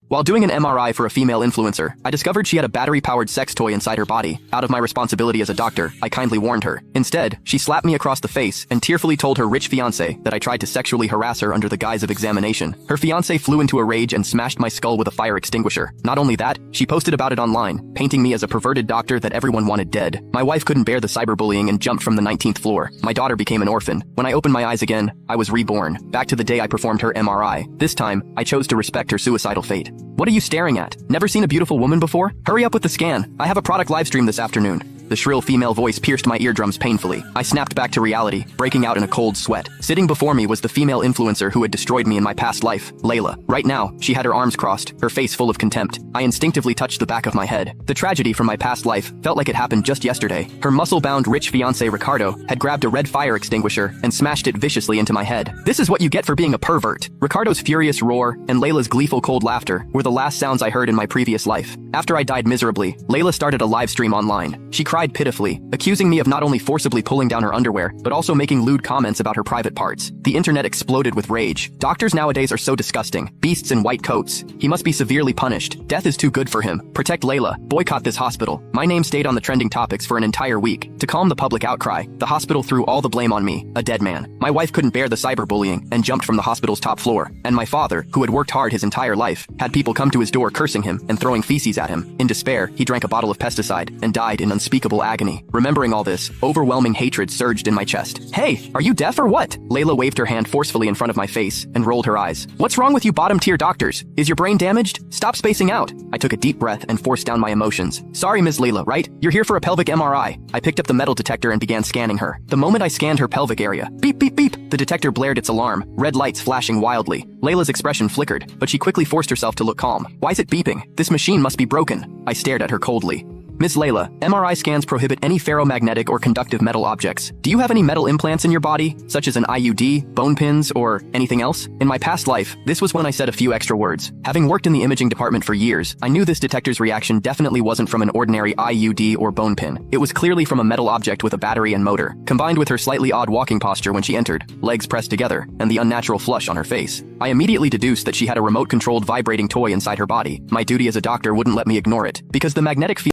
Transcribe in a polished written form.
While doing an MRI for a female influencer, I discovered she had a battery-powered sex toy inside her body. Out of my responsibility as a doctor, I kindly warned her. Instead, she slapped me across the face and tearfully told her rich fiancé that I tried to sexually harass her under the guise of examination. Her fiancé flew into a rage and smashed my skull with a fire extinguisher. Not only that, she posted about it online, painting me as a perverted doctor that everyone wanted dead. My wife couldn't bear the cyberbullying and jumped from the 19th floor. My daughter became an orphan. When I opened my eyes again, I was reborn, back to the day I performed her MRI. This time, I chose to respect her suicidal fate. What are you staring at? Never seen a beautiful woman before? Hurry up with the scan. I have a product livestream this afternoon. The shrill female voice pierced my eardrums painfully. I snapped back to reality, breaking out in a cold sweat. Sitting before me was the female influencer who had destroyed me in my past life, Layla. Right now, she had her arms crossed, her face full of contempt. I instinctively touched the back of my head. The tragedy from my past life felt like it happened just yesterday. Her muscle-bound rich fiancé Ricardo had grabbed a red fire extinguisher and smashed it viciously into my head. This is what you get for being a pervert. Ricardo's furious roar and Layla's gleeful cold laughter were the last sounds I heard in my previous life. After I died miserably, Layla started a live stream online. She cried pitifully, accusing me of not only forcibly pulling down her underwear, but also making lewd comments about her private parts. The internet exploded with rage. Doctors nowadays are so disgusting. Beasts in white coats. He must be severely punished. Death is too good for him. Protect Layla. Boycott this hospital. My name stayed on the trending topics for an entire week. To calm the public outcry, the hospital threw all the blame on me, a dead man. My wife couldn't bear the cyberbullying and jumped from the hospital's top floor. And my father, who had worked hard his entire life, had people come to his door cursing him and throwing feces at him. In despair, he drank a bottle of pesticide and died in unspeakable agony. Remembering all this, overwhelming hatred surged in my chest. Hey, are you deaf or what? Layla waved her hand forcefully in front of my face and rolled her eyes. What's wrong with you bottom-tier doctors? Is your brain damaged? Stop spacing out. I took a deep breath and forced down my emotions. Sorry, Ms. Layla, right? You're here for a pelvic MRI. I picked up the metal detector and began scanning her. The moment I scanned her pelvic area, beep, beep, beep, the detector blared its alarm, red lights flashing wildly. Layla's expression flickered, but she quickly forced herself to look calm. Why is it beeping? This machine must be broken. I stared at her coldly. Ms. Layla, MRI scans prohibit any ferromagnetic or conductive metal objects. Do you have any metal implants in your body, such as an IUD, bone pins, or anything else? In my past life, this was when I said a few extra words. Having worked in the imaging department for years, I knew this detector's reaction definitely wasn't from an ordinary IUD or bone pin. It was clearly from a metal object with a battery and motor, combined with her slightly odd walking posture when she entered, legs pressed together, and the unnatural flush on her face. I immediately deduced that she had a remote-controlled vibrating toy inside her body. My duty as a doctor wouldn't let me ignore it, because the magnetic field